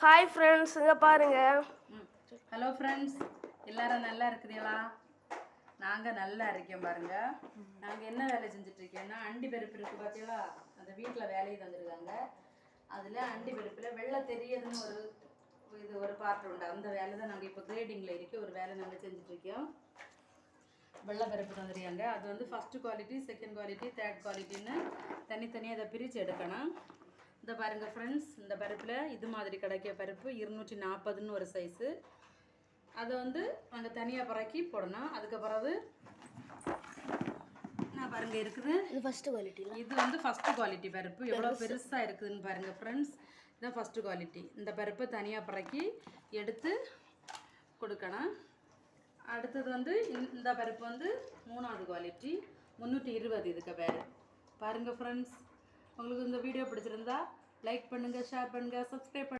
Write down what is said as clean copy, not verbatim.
Hi friends, இங்கே பாருங்க. Hello friends, எல்லாரும் நல்லா இருக்குதுங்களா? நாங்கள் நல்லா இருக்கோம் பாருங்க. நாங்கள் என்ன வேலை செஞ்சுட்ருக்கோன்னா, அண்டி பருப்பு இருக்குது பார்த்தீங்களா? அந்த வீட்டில் வேலையை தந்துருக்காங்க. அதில் அண்டி பருப்பில் வெள்ளை தெரியுதுன்னு ஒரு பார்ட் உண்டு. அந்த வேலை தான் நாங்கள் இப்போ கிரேடிங்கில் இருக்க ஒரு வேலை நாங்கள் செஞ்சுட்ருக்கோம். வெள்ளை பருப்பு தந்துருக்காங்க. அது வந்து first quality, second quality, third குவாலிட்டின்னு தனித்தனியாக அதை பிரித்து எடுக்கணும். இந்த பாருங்கள் ஃப்ரெண்ட்ஸ், இந்த பருப்பில் இது மாதிரி கிடைக்க பருப்பு 240ன்னு ஒரு சைஸு. அதை வந்து நாங்கள் தனியாக பறக்கி போடணும். அதுக்கு பிறகு நான் பாருங்கள் இருக்குது, இது ஃபஸ்ட்டு குவாலிட்டி. இது வந்து ஃபஸ்ட்டு குவாலிட்டி பருப்பு. எவ்வளோ பெருசாக இருக்குதுன்னு பாருங்கள் ஃப்ரெண்ட்ஸ். இதுதான் ஃபஸ்ட்டு குவாலிட்டி. இந்த பருப்பை தனியாக பறக்கி எடுத்து கொடுக்கணும். அடுத்தது வந்து இந்த பருப்பு வந்து 3வது குவாலிட்டி, 320 இதுக்கு பேர். பாருங்கள் ஃப்ரெண்ட்ஸ், உங்களுக்கு இந்த வீடியோ பிடிச்சிருந்தா லைக் பண்ணுங்கள், ஷேர் பண்ணுங்கள், சப்ஸ்கிரைப் பண்ணுங்கள்.